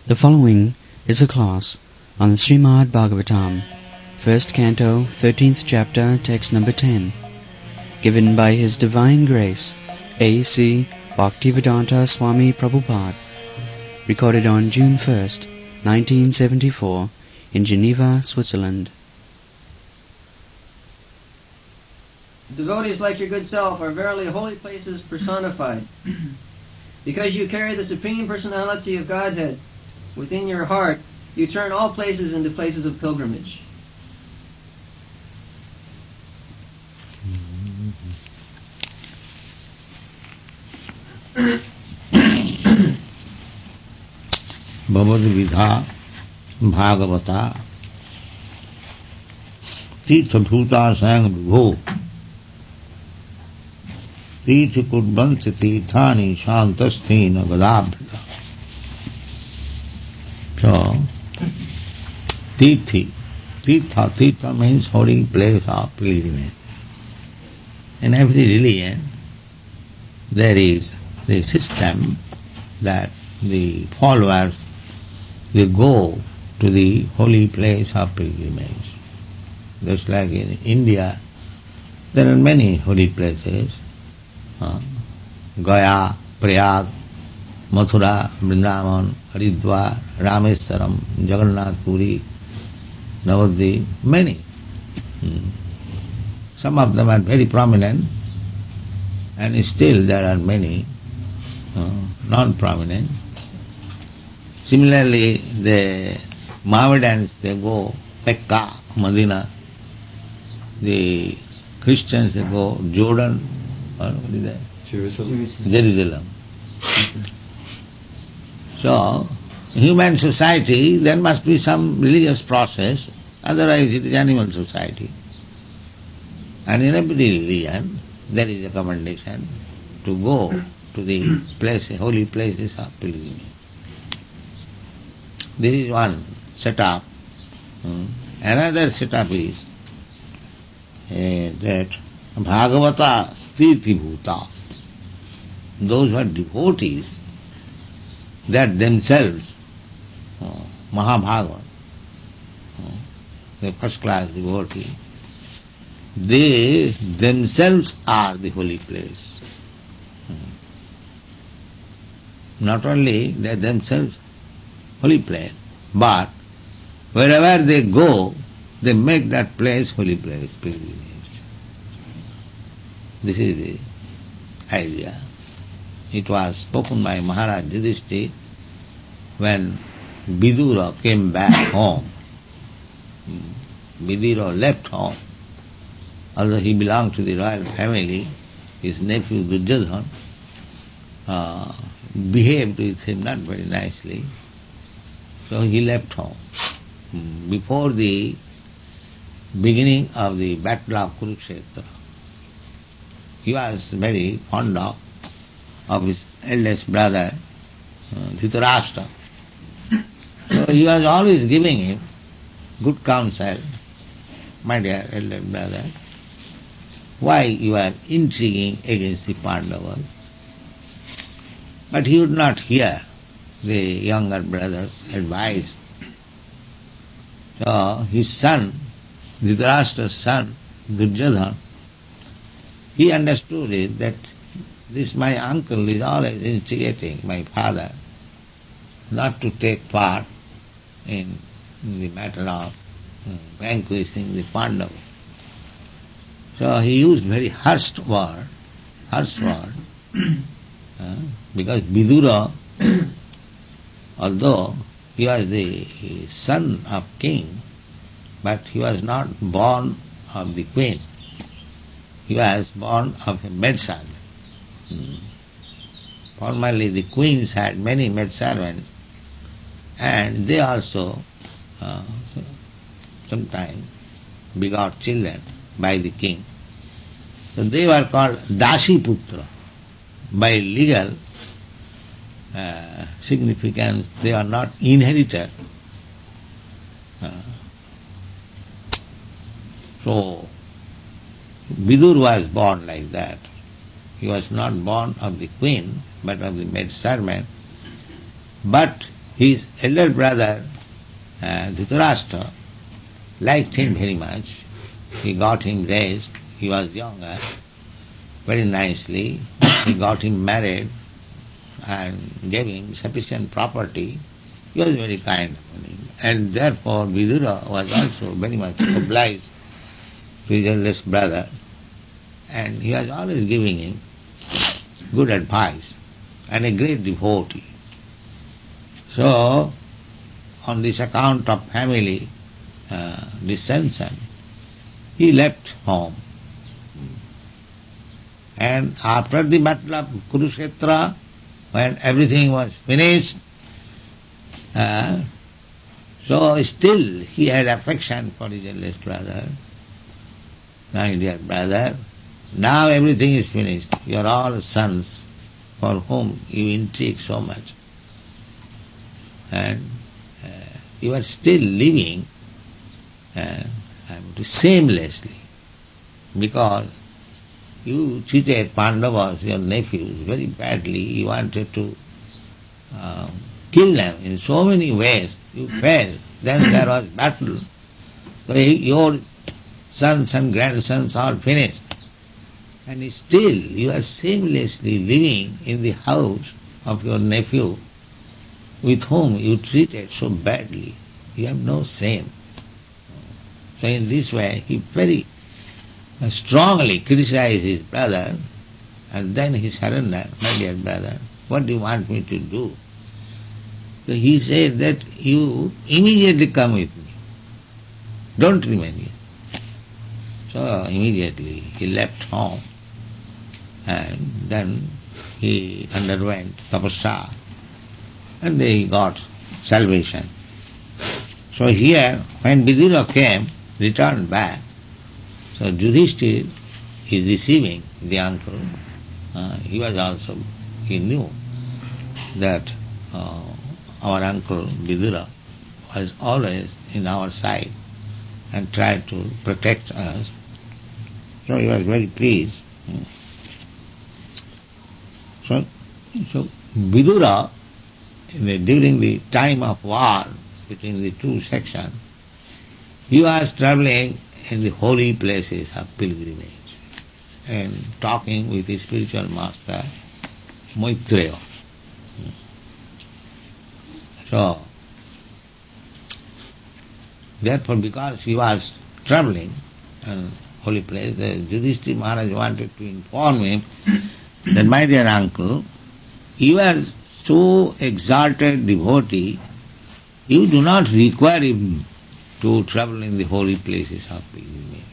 The following is a class on the Srimad Bhagavatam, 1st Canto, 13th Chapter, Text number 10, given by His Divine Grace, A.C. Bhaktivedanta Swami Prabhupada, recorded on June 1st, 1974, in Geneva, Switzerland. Devotees like your good self are verily holy places personified. Because you carry the Supreme Personality of Godhead within your heart, you turn all places into places of pilgrimage. Bhavadvidha Bhagavata Tirtha Bhuta Sang Vibho Tirtha Kudbanti Tirthani Shantasthena Gadabhida. So, Tirtha means holy place of pilgrimage. In every religion, there is the system that the followers they go to the holy place of pilgrimage. Just like in India, there are many holy places. Gaya, Prayag, Mathura, Vrindavan, Haridwar, Rameswaram, Jagannath Puri, Navadvip, many. Some of them are very prominent, and still there are many non-prominent. Similarly, the Mohammedans, they go Mecca, Medina. The Christians, they go Jordan, or what is that? Jerusalem. So, in human society, there must be some religious process, otherwise it is animal society. And in every religion, there is a commendation to go to the place, holy places of pilgrimage. This is one setup. Another setup is that Bhagavata Sthiti Bhuta. Those who are devotees, that themselves, Mahabhagavat, the first class devotee, they themselves are the holy place. Not only they themselves holy place, but wherever they go, they make that place holy place, pilgrimage. This is the idea. It was spoken by Maharaj Yudhishthira when Vidura came back home. Vidura left home. Although he belonged to the royal family, his nephew Duryodhana behaved with him not very nicely. So he left home. Before the beginning of the battle of Kurukshetra, he was very fond of his eldest brother, Dhritarashtra. So he was always giving him good counsel. My dear elder brother, why you are intriguing against the Pandavas? But he would not hear the younger brother's advice. So his son, Dhritarashtra's son, Duryodhana, he understood it that this my uncle is always instigating my father not to take part in the matter of vanquishing the Pandavas. So he used very harsh word, because Vidura, although he was the son of king, but he was not born of the queen. He was born of a maidservant. Formerly the queens had many maidservants, and they also sometimes begot children by the king. So they were called Dasi Putra. By legal significance, they are not inherited. So Vidur was born like that. He was not born of the queen, but of the maidservant. But his elder brother, Dhritarashtra, liked him very much. He got him raised. He was younger, very nicely. He got him married and gave him sufficient property. He was very kind upon him. And therefore Vidura was also very much obliged to his eldest brother. And he was always giving him good advice and a great devotee. So, on this account of family dissension, he left home. And after the battle of Kurukshetra, when everything was finished, so still he had affection for his eldest brother. My dear brother, now everything is finished. You are all sons for whom you intrigue so much. And you are still living shamelessly, because you treated Pandavas, your nephews, very badly. You wanted to kill them in so many ways. You failed. Then there was battle. So your sons and grandsons all finished. And still you are shamelessly living in the house of your nephew with whom you treated so badly. You have no shame. So in this way he very strongly criticized his brother, and then he surrendered. My dear brother, what do you want me to do? So he said that you immediately come with me. Don't remain here. So immediately he left home, and then he underwent tapasya, and then he got salvation. So here, when Vidura came, returned back, so Yudhishthira is receiving the uncle. He knew that our uncle Vidura was always in our side and tried to protect us. So he was very pleased. So Vidura, during the time of war between the two sections, he was traveling in the holy places of pilgrimage and talking with his spiritual master Maitreya. So, therefore, because he was traveling in holy place, the Yudhishthira Maharaj wanted to inform him that, my dear uncle, you are so exalted devotee, you do not require him to travel in the holy places of pilgrimage,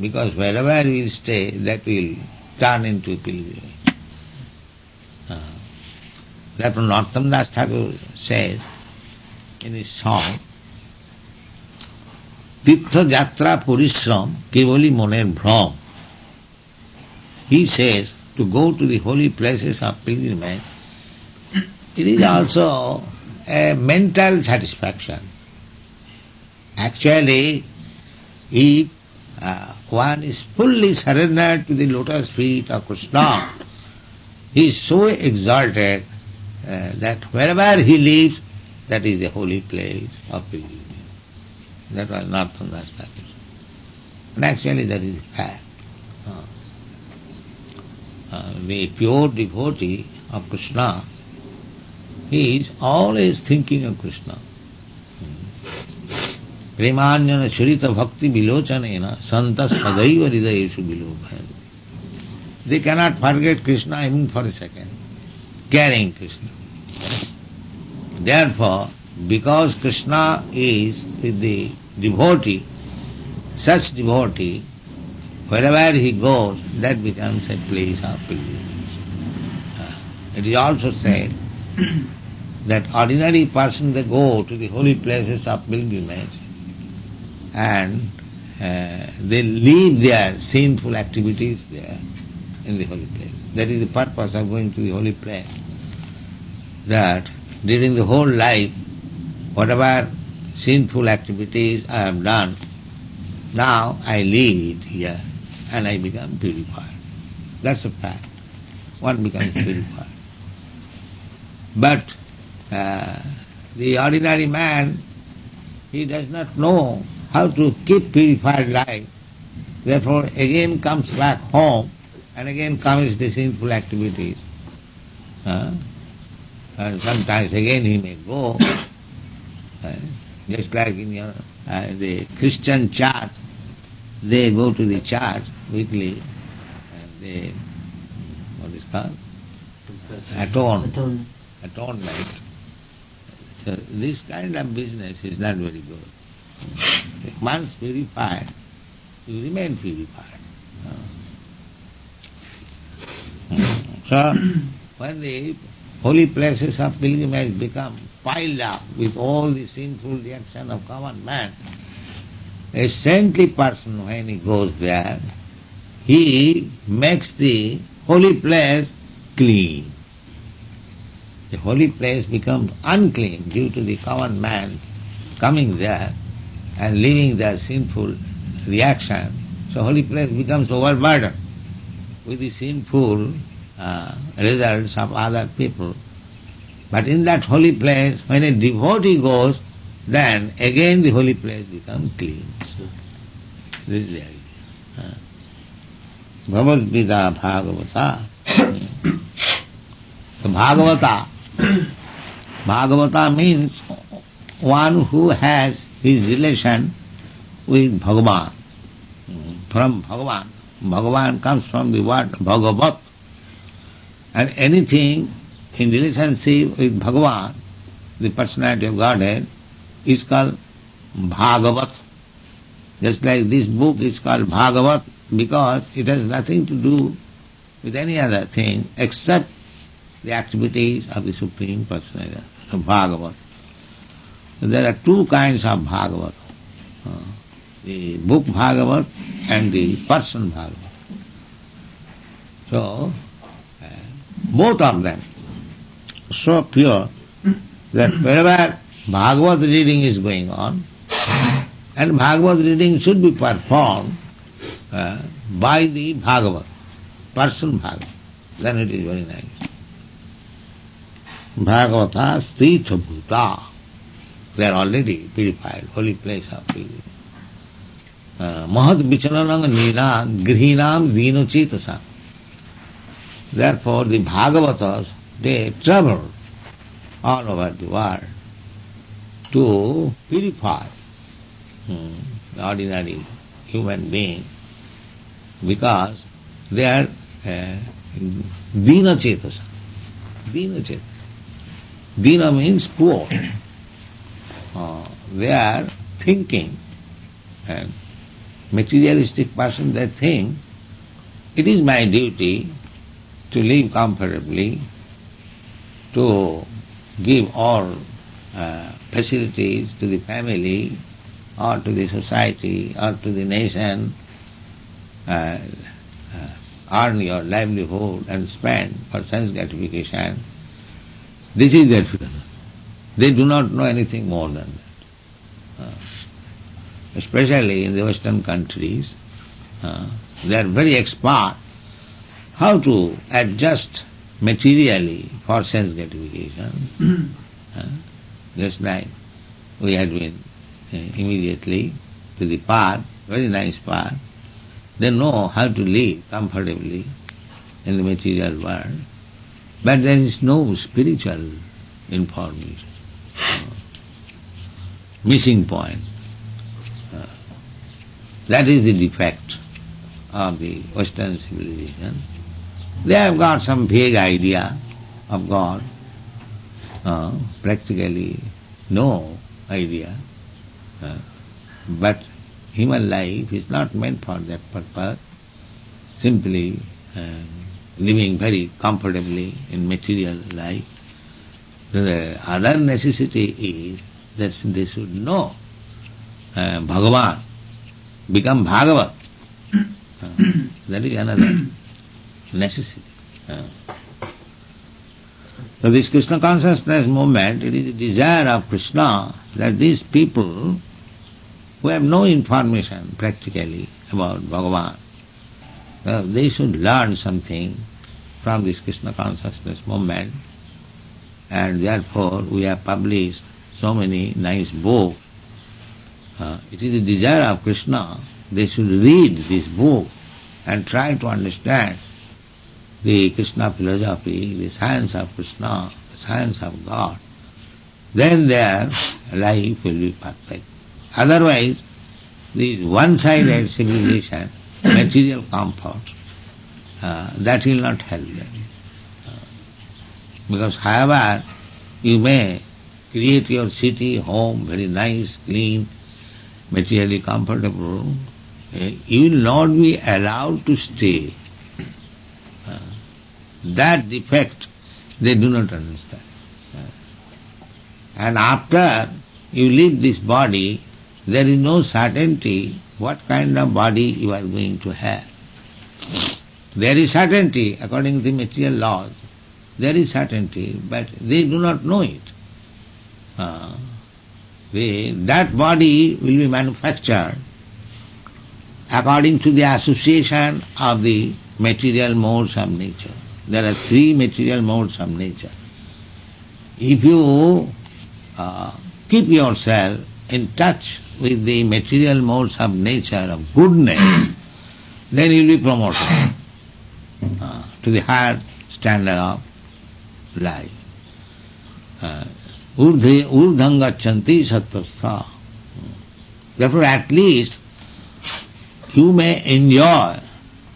because wherever we stay, that will turn into a pilgrimage. Therefore Narottam Das Thakur says in his song, Tirtha Jatra Purishram Kevali Moner Bhram. He says to go to the holy places of pilgrimage, it is also a mental satisfaction. Actually, if one is fully surrendered to the lotus feet of Krishna, he is so exalted that wherever he lives, that is the holy place of pilgrimage. That was Narottam Das Thakur. And actually that is fact. The pure devotee of Krishna, he is always thinking of Krishna. Premanjana Shrita Bhakti Vilochanena Santas Sadaiva Hridayeshu Vilobhayan. They cannot forget Krishna even for a second, carrying Krishna. Therefore, because Krishna is with the devotee, such devotee, wherever he goes, that becomes a place of pilgrimage. It is also said that ordinary persons, they go to the holy places of pilgrimage and they leave their sinful activities there in the holy place. That is the purpose of going to the holy place. That during the whole life, whatever sinful activities I have done, now I leave it here and I become purified. That's a fact. One becomes purified. But The ordinary man, he does not know how to keep purified life. Therefore again comes back home and again commits the sinful activities. And sometimes again he may go, just like in your the Christian church, they go to the church weekly and they, what is called? Atonement. So this kind of business is not very good. Once purified, you remain purified. So when the holy places of pilgrimage become piled up with all the sinful reaction of common man, a saintly person, when he goes there, he makes the holy place clean. The holy place becomes unclean due to the common man coming there and leaving their sinful reaction. So holy place becomes overburdened with the sinful results of other people. But in that holy place, when a devotee goes, then again the holy place becomes clean. This is the idea. Bhagavad-gita Bhagavata. Bhagavata means one who has his relation with Bhagavan. From Bhagavan. Bhagavan comes from the word Bhagavat. And anything in relationship with Bhagavan, the personality of Godhead, is called Bhagavat. Just like this book is called Bhagavat because it has nothing to do with any other thing except the activities of the Supreme Personality of Bhagavat. So there are two kinds of Bhagavat. The book Bhagavat and the person Bhagavat. So, both of them so pure that wherever Bhagavat reading is going on, and Bhagavat reading should be performed by the Bhagavat, person Bhagavat, then it is very nice. Bhagavata Stitha Bhuta. They are already purified, holy place of purity. Mahad Vichalanang Nina Grihinam Dinochitasa. Therefore the Bhagavatas, they travel all over the world to purify the ordinary human being because they are Dina Chetasa. Dina Chetasa. Dina means poor. They are thinking, and materialistic person, they think, it is my duty to live comfortably, to give all facilities to the family, or to the society, or to the nation, earn your livelihood and spend for sense gratification. This is their philosophy. They do not know anything more than that. Especially in the Western countries, they are very expert how to adjust materially for sense gratification. Just like we had been immediately to the park, very nice park. They know how to live comfortably in the material world, but there is no spiritual information. Missing point. That is the defect of the Western civilization. They have got some vague idea of God, practically no idea. But human life is not meant for that purpose, simply living very comfortably in material life. The other necessity is that they should know Bhagavan, become Bhagavat. That is another necessity. So this Krishna consciousness movement, it is the desire of Krishna that these people who have no information practically about Bhagavan, they should learn something from this Krishna consciousness movement, and therefore we have published so many nice books. It is the desire of Krishna. They should read this book and try to understand the Krishna philosophy, the science of Krishna, the science of God. Then their life will be perfect. Otherwise, this one-sided civilization, material comfort, that will not help them. Because however you may create your city, home, very nice, clean, materially comfortable, you will not be allowed to stay. That defect they do not understand. And after you leave this body, there is no certainty what kind of body you are going to have. There is certainty according to the material laws. There is certainty, but they do not know it. That body will be manufactured according to the association of the material modes of nature. There are three material modes of nature. If you keep yourself in touch with the material modes of nature, of goodness, then you will be promoted to the higher standard of life. Urdham gachanti sattastha. Therefore, at least you may enjoy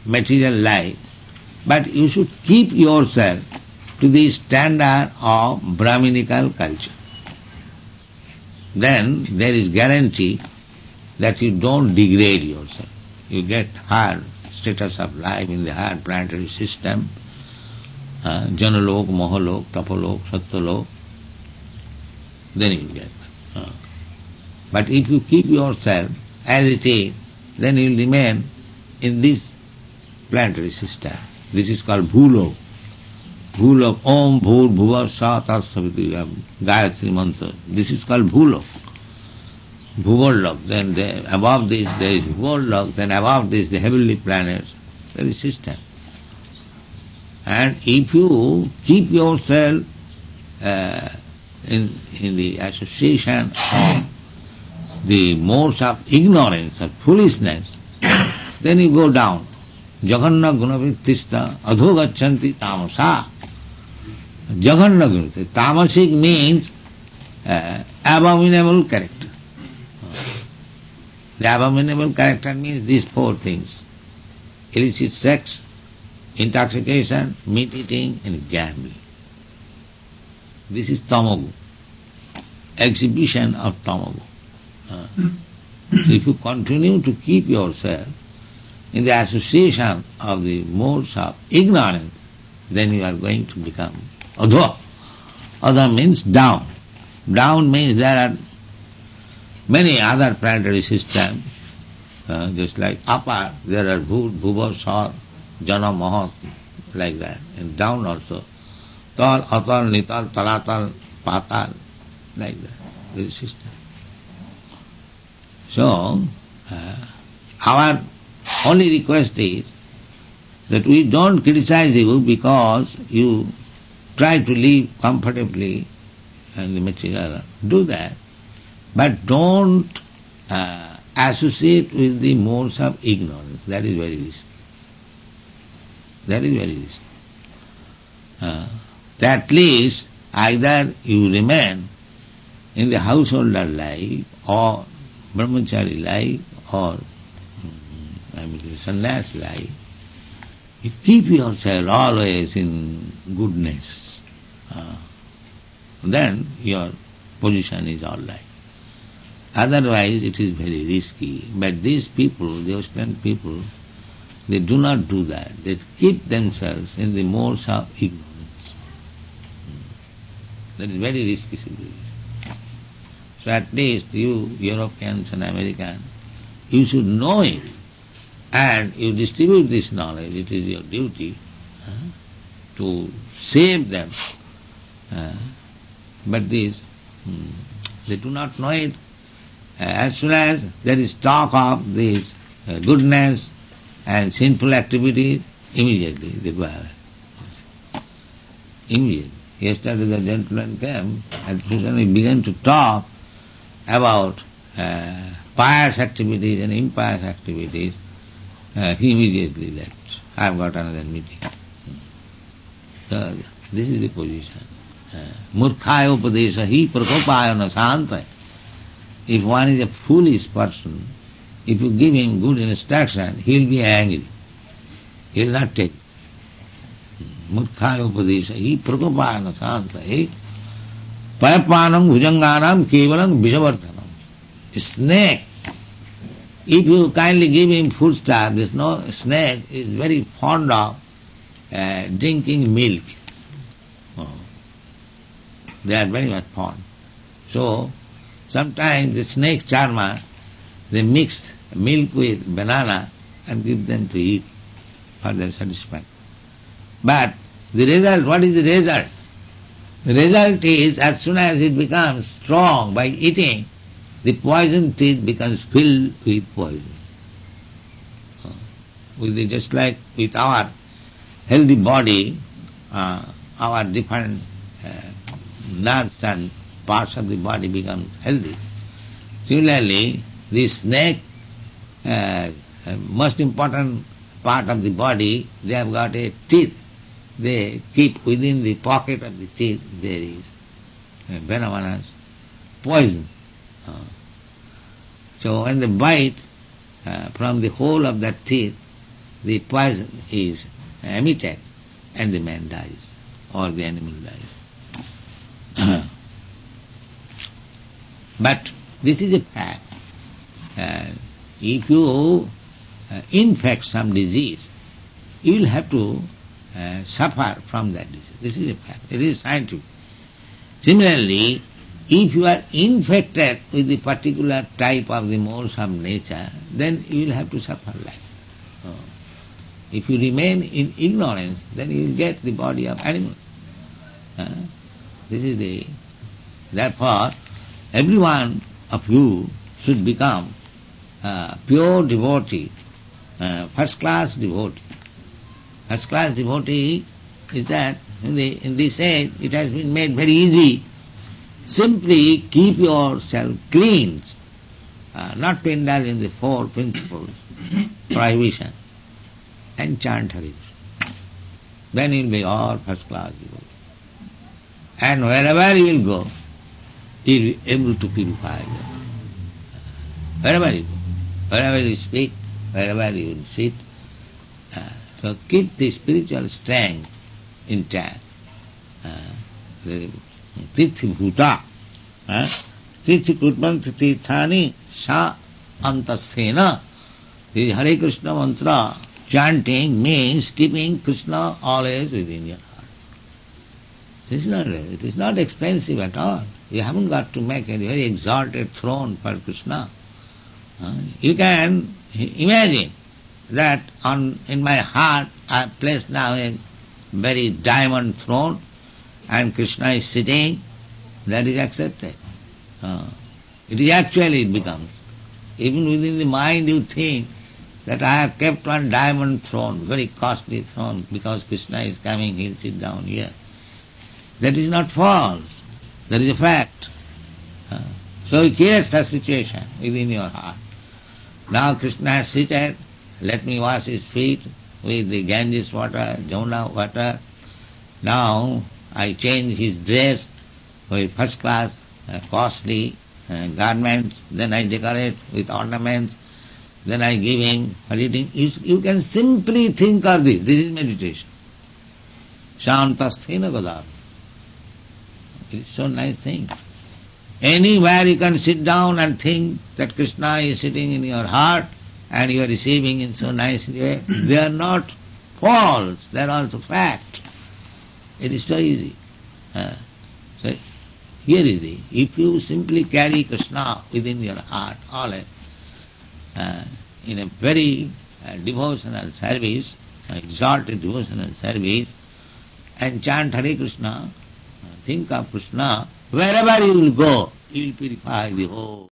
material life, but you should keep yourself to the standard of Brahminical culture. Then there is guarantee that you don't degrade yourself. You get higher status of life in the higher planetary system, Janalok, Mahalok, Tapalok, Satyalok, then you get. But if you keep yourself as it is, then you will remain in this planetary system. This is called Bhulok. Bhulok, Om Bhur Bhuva Sa Tat Saviti, Gayatri Mantra. This is called Bhulok. Bhuvolok. Then above this there is Bhuvolok, then above this the heavenly planets. There is system. And if you keep yourself in the association of the modes of ignorance, of foolishness, then you go down. Jaganna gunavittista adhogachanti tamasa. Jaganna gunavittista. Tamasic means abominable character. The abominable character means these four things: illicit sex, intoxication, meat eating, and gambling. This is tamagu, exhibition of tamagu. So if you continue to keep yourself in the association of the modes of ignorance, then you are going to become adha. Adha means down. Down means there are many other planetary systems, just like upper, there are Bhut, Bhuva, Sar, Jana, Mahat, like that. And down also, Tal, Atal, Nital, Talatal, Patal, like that. There is system. So, our only request is that we don't criticize you because you try to live comfortably in the material. Do that. But don't associate with the modes of ignorance. That is very risky. That is very risky. At least either you remain in the householder life or brahmachari life or sannyas life. You keep yourself always in goodness. Then your position is all right. Otherwise it is very risky. But these people, the Western people, they do not do that. They keep themselves in the modes of ignorance. That is very risky civilization. So at least you Europeans and Americans, you should know it and you distribute this knowledge. It is your duty to save them. But these, they do not know it. As soon as there is talk of this goodness and sinful activity, immediately they go away. Immediately. Yesterday the gentleman came and he began to talk about pious activities and impious activities. He immediately left. I have got another meeting. So this is the position. Murkhaya upadesha hi prakopayana santa. If one is a foolish person, if you give him good instruction, he will be angry. He will not take. Murkhaya upadesha hi prakopayana santa. Payapanam bhujanganam kevalam vishavartanam. A snake, if you kindly give him food stuff, this snake is very fond of drinking milk. They are very much fond. So, sometimes the snake charmer, they mix milk with banana and give them to eat for their satisfaction. But the result, what is the result? The result is, as soon as it becomes strong by eating, the poison teeth becomes filled with poison. Just like with our healthy body, our different nerves and parts of the body becomes healthy. Similarly, the snake, most important part of the body, they have got a teeth. They keep within the pocket of the teeth, there is venomous poison. So when they bite, from the whole of that teeth, the poison is emitted and the man dies or the animal dies. But this is a fact. If you infect some disease, you will have to suffer from that disease. This is a fact. It is scientific. Similarly, if you are infected with the particular type of the modes of nature, then you will have to suffer life. If you remain in ignorance, then you will get the body of animal. Therefore, every one of you should become pure devotee, first class devotee. First class devotee is that in this age it has been made very easy. Simply keep yourself clean, not to indulge in the four principles, prohibition, and chant Hare Krishna. Then you will be all first class devotee. And wherever you will go, you will be able to purify them. Wherever you go, wherever you speak, wherever you will sit. So keep the spiritual strength intact. Tirthi bhuta, tirthi krutmanti tirthani sa antasthena. The Hare Krishna mantra chanting means keeping Krishna always within your heart. It is not expensive at all. You haven't got to make a very exalted throne for Krishna. You can imagine that in my heart I have placed now a very diamond throne and Krishna is sitting. That is accepted. It is actually it becomes. Even within the mind you think that I have kept one diamond throne, very costly throne, because Krishna is coming, he will sit down here. That is not false. That is a fact. So you create such situation within your heart. Now Krishna has seated, let me wash his feet with the Ganges water, Jamuna water. Now I change his dress with first class, costly garments, then I decorate with ornaments, then I give him for eating. You can simply think of this. This is meditation. Shantasthena gadar. It is so nice thing. Anywhere you can sit down and think that Krishna is sitting in your heart and you are receiving in so nice way. They are not false, they are also fact. It is so easy. So here is it. If you simply carry Krishna within your heart, always, in a very devotional service, exalted devotional service, and chant Hare Krishna, think of Krishna, wherever you will go, you will purify the whole